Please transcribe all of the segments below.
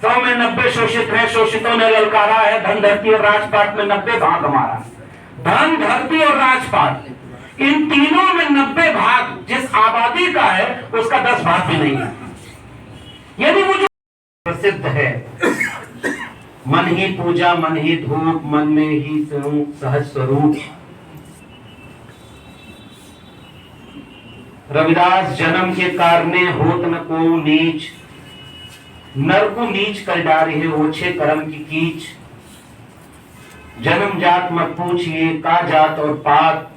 100 में 90 शोषित है, शोषितों ने ललकारा है, धन धरती और राजपाट में 90 भाग हमारा। धन धरती और राजपाट, इन तीनों में 90 भाग जिस आबादी का है उसका 10 भाग भी नहीं है। यदि वो जो प्रसिद्ध है, मन ही पूजा मन ही धूप, मन में ही सहज स्वरूप। रविदास जन्म के कारणे होत न को नीच, नर को नीच कर डारे है ओछे कर्म की कीच। जन्म जात मत पूछिए का जात और पात,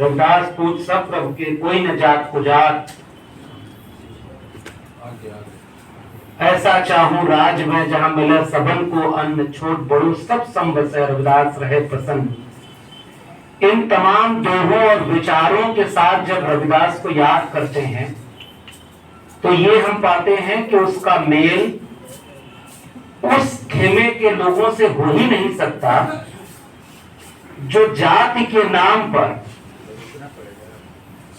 रविदास पूछ सब प्रभु के कोई न जात को जात। ऐसा चाहूं राज में जहां मिले सबन को अन्न, छोट बड़ो सब संबस है रविदास रहे प्रसन्न। इन तमाम दोहों और विचारों के साथ जब रविदास को याद करते हैं तो ये हम पाते हैं कि उसका मेल उस खेमे के लोगों से हो ही नहीं सकता जो जाति के नाम पर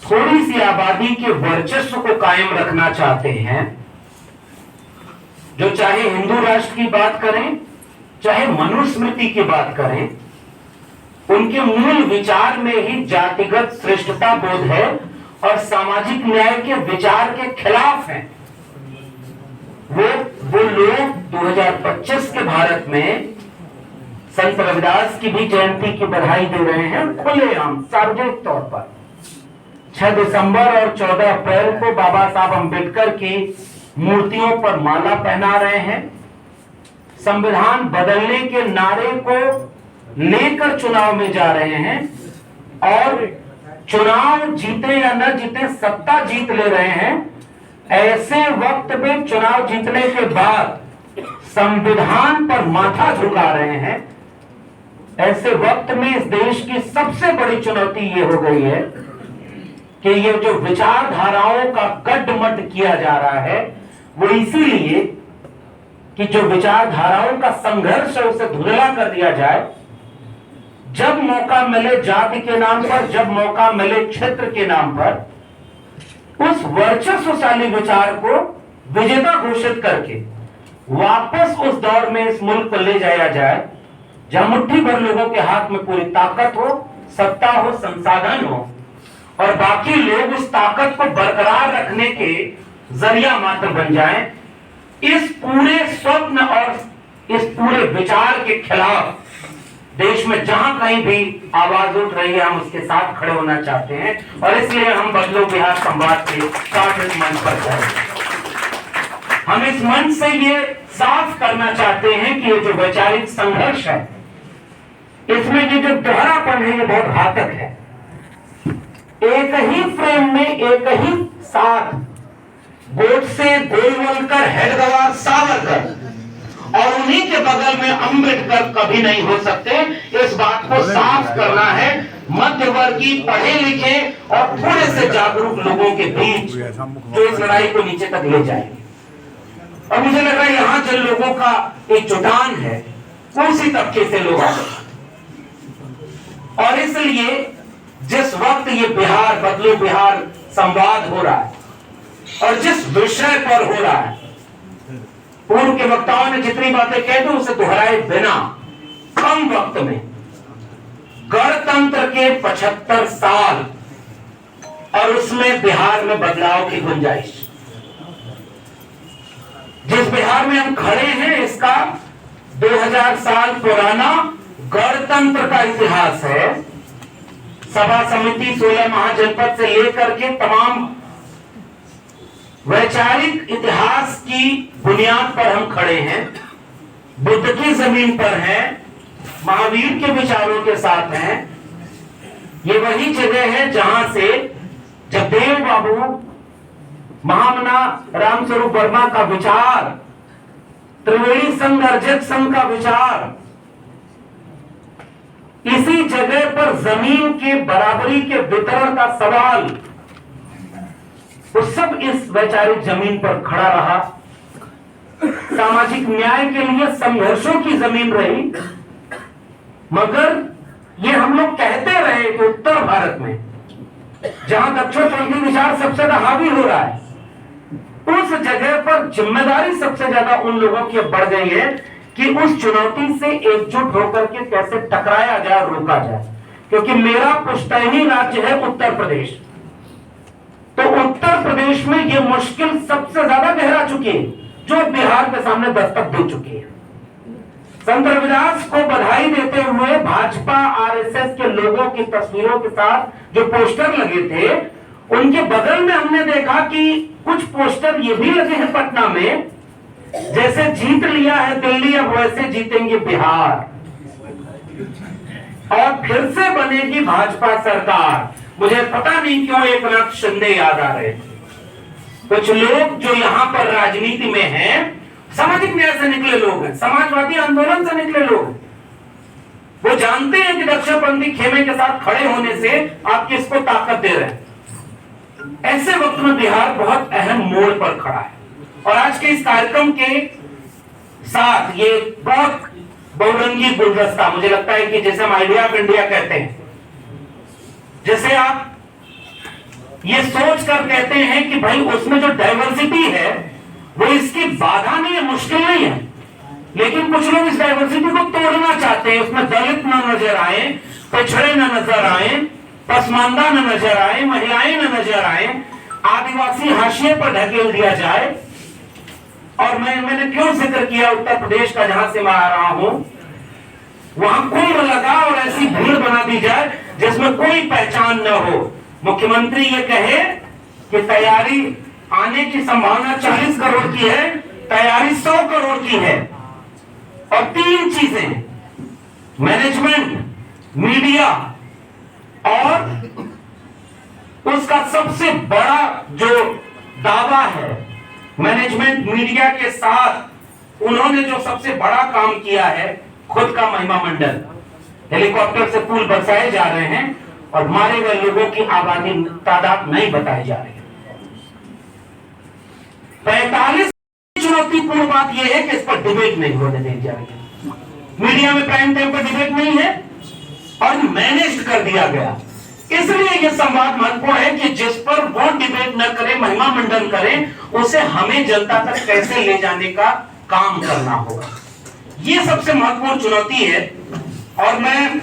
थोड़ी सी आबादी के वर्चस्व को कायम रखना चाहते हैं। जो चाहे हिंदू राष्ट्र की बात करें, चाहे मनुस्मृति की बात करें, उनके मूल विचार में ही जातिगत श्रेष्ठता बोध है और सामाजिक न्याय के विचार के खिलाफ हैं। वो लोग 2025 के भारत में संत रविदास की भी जयंती की बधाई दे रहे हैं खुलेआम सार्वजनिक तौर पर। 6 दिसंबर और 14 अप्रैल को बाबा साहब अम्बेडकर की मूर्तियों पर माला पहना रहे हैं। संविधान बदलने के नारे को लेकर चुनाव में जा रहे हैं और चुनाव जीते या न जीते सत्ता जीत ले रहे हैं। ऐसे वक्त में चुनाव जीतने के बाद संविधान पर माथा झुका रहे हैं। ऐसे वक्त में इस देश की सबसे बड़ी चुनौती ये हो गई है कि ये जो विचारधाराओं का गड्ढमड्ढ किया जा रहा है वो इसीलिए कि जो विचारधाराओं का संघर्ष है उसे धुंधला कर दिया जाए। जब मौका मिले जाति के नाम पर, जब मौका मिले क्षेत्र के नाम पर, उस वर्चस्वशाली विचार को विजेता घोषित करके वापस उस दौर में इस मुल्क को ले जाया जाए जहां मुट्ठी भर लोगों के हाथ में पूरी ताकत हो, सत्ता हो, संसाधन हो और बाकी लोग उस ताकत को बरकरार रखने के जरिया मात्र बन जाएं। इस पूरे स्वप्न और इस पूरे विचार के खिलाफ देश में जहां कहीं भी आवाज उठ रही है हम उसके साथ खड़े होना चाहते हैं और इसलिए हम बदलो बिहार संवाद के साथ इस मंच पर खड़े। हम इस मंच से ये साफ करना चाहते हैं कि ये जो वैचारिक संघर्ष है इसमें ये जो दोहरापन है ये बहुत घातक है। एक ही फ्रेम में एक ही साथ गोडसे, गोलवलकर, हेडगेवार, सावरकर और उन्हीं के बगल में अम्बेडकर कभी नहीं हो सकते। इस बात को साफ करना है मध्यवर्गीय, पढ़े लिखे और थोड़े से जागरूक लोगों के बीच जो इस लड़ाई को नीचे तक ले जाएंगे। और मुझे लग रहा है यहां जिन लोगों का एक जुटान है वो उसी तबके से लोग आते हैं और इसलिए जिस वक्त ये बिहार बदलो बिहार संवाद हो रहा है और जिस विषय पर हो रहा है, पूर्व के वक्ताओं ने जितनी बातें कह दी उसे दोहराए बिना कम वक्त में गणतंत्र के 75 साल और उसमें बिहार में बदलाव की गुंजाइश। जिस बिहार में हम खड़े हैं इसका 2000 साल पुराना गणतंत्र का इतिहास है। सभा समिति 16 महाजनपद से लेकर के तमाम वैचारिक इतिहास की बुनियाद पर हम खड़े हैं, बुद्ध की जमीन पर हैं, महावीर के विचारों के साथ हैं। ये वही जगह है जहां से जगदेव बाबू, महामना रामस्वरूप वर्मा का विचार, त्रिवेणी संघ, अर्जित संघ का विचार, इसी जगह पर जमीन के बराबरी के वितरण का सवाल, वो सब इस वैचारिक जमीन पर खड़ा रहा। सामाजिक न्याय के लिए संघर्षों की जमीन रही। मगर ये हम लोग कहते रहे कि उत्तर भारत में जहां दक्षिणपंथी विचार सबसे ज्यादा हावी हो रहा है, उस जगह पर जिम्मेदारी सबसे ज्यादा उन लोगों की बढ़ गई है कि उस चुनौती से एकजुट होकर के कैसे टकराया जाए, रोका जाए। क्योंकि मेरा पुश्तैनी राज्य है उत्तर प्रदेश, तो उत्तर प्रदेश में यह मुश्किल सबसे ज्यादा गहरा चुकी है, जो बिहार के सामने दस्तक दे चुकी है। संत रविदास को बधाई देते हुए भाजपा आरएसएस के लोगों की तस्वीरों के साथ जो पोस्टर लगे थे, उनके बगल में हमने देखा कि कुछ पोस्टर ये भी लगे हैं पटना में, जैसे जीत लिया है दिल्ली अब वैसे जीतेंगे बिहार, और फिर से बनेगी भाजपा सरकार। मुझे पता नहीं क्यों एक नाथ शिंदे याद आ रहे थे। कुछ लोग जो यहां पर राजनीति में हैं, सामाजिक न्याय से निकले लोग हैं, समाजवादी आंदोलन से निकले लोग, वो जानते हैं कि दक्षिणपंथी खेमे के साथ खड़े होने से आप किसको ताकत दे रहे हैं। ऐसे वक्त में बिहार बहुत अहम मोड़ पर खड़ा है, और आज के इस कार्यक्रम के साथ ये बहुत बहुरंगी गुलदस्ता, मुझे लगता है कि जैसे हम आइडिया ऑफ इंडिया कहते हैं, जैसे आप ये सोच कर कहते हैं कि भाई उसमें जो डाइवर्सिटी है वो इसकी बाधा नहीं है, मुश्किल नहीं है, लेकिन कुछ लोग इस डाइवर्सिटी को तोड़ना चाहते हैं। उसमें दलित न नजर आए, पिछड़े न नजर आए, पसमानदा न नजर आए, महिलाएं न नजर आए, आदिवासी हाशिए पर ढकेल दिया जाए। और मैंने क्यों जिक्र किया उत्तर प्रदेश का, जहां से मैं आ रहा हूं, वहां कुंभ लगा और ऐसी भीड़ बना दी जाए जिसमें कोई पहचान न हो। मुख्यमंत्री ये कहे कि तैयारी आने की संभावना 40 करोड़ की है, तैयारी 100 करोड़ की है, और 3 चीजें, मैनेजमेंट, मीडिया और उसका सबसे बड़ा जो दावा है, मैनेजमेंट मीडिया के साथ उन्होंने जो सबसे बड़ा काम किया है, खुद का महिमा मंडल, हेलीकॉप्टर से फूल बरसाए जा रहे हैं और मारे गए लोगों की आबादी तादाद नहीं बताई जा रही है। 45 चुनौतीपूर्ण बात यह है कि इस पर डिबेट नहीं होने दी जा रही है। मीडिया में प्राइम टाइम पर डिबेट नहीं है और मैनेज कर दिया गया। इसलिए यह संवाद महत्वपूर्ण है कि जिस पर वो डिबेट न करे, महिमा मंडन करें, उसे हमें जनता तक कैसे ले जाने का काम करना होगा। यह सबसे महत्वपूर्ण चुनौती है। और मैं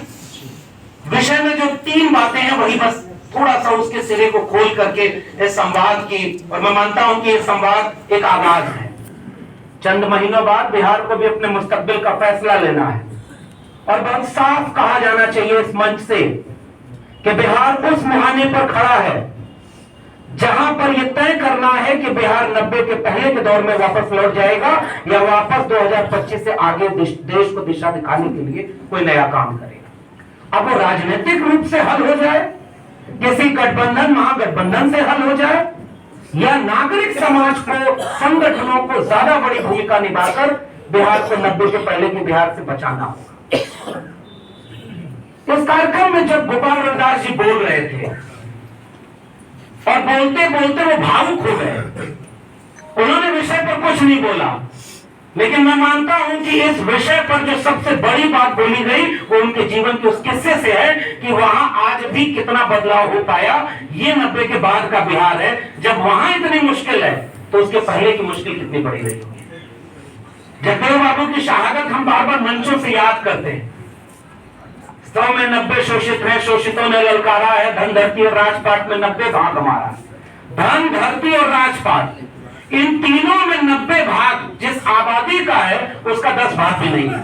विषय में जो 3 बातें हैं वही बस थोड़ा सा उसके सिरे को खोल करके इस संवाद की, और मैं मानता हूं कि यह संवाद एक आगाज है। चंद महीनों बाद बिहार को भी अपने मुस्तकबिल का फैसला लेना है, और बहुत साफ कहा जाना चाहिए इस मंच से कि बिहार उस मुहाने पर खड़ा है जहां पर यह तय करना है कि बिहार 90 के पहले के दौर में वापस लौट जाएगा या वापस 2025 से आगे देश को दिशा दिखाने के लिए कोई नया काम करेगा। अब वो राजनीतिक रूप से हल हो जाए, किसी गठबंधन महागठबंधन से हल हो जाए, या नागरिक समाज को, संगठनों को ज्यादा बड़ी भूमिका निभाकर बिहार को 90 के पहले के बिहार से बचाना होगा। इस कार्यक्रम में जब गोपाल रविदास जी बोल रहे थे और बोलते बोलते वो भावुक हो गए, उन्होंने विषय पर कुछ नहीं बोला, लेकिन मैं मानता हूं कि इस विषय पर जो सबसे बड़ी बात बोली गई वो उनके जीवन के उस किस्से से है कि वहां आज भी कितना बदलाव हो पाया। ये 90 के बाद का बिहार है। जब वहां इतनी मुश्किल है तो उसके पहले की मुश्किल कितनी बड़ी रही होगी। जगदेव बाबू की शहादत हम बार बार मंचों से याद करते हैं। 100 में 90 शोषित हैं, शोषितों ने ललकारा है, धन धरती और राजपाट में 90 भाग हमारा। धन धरती और राजपाट, इन तीनों में 90 भाग जिस आबादी का है उसका 10 भाग भी नहीं है।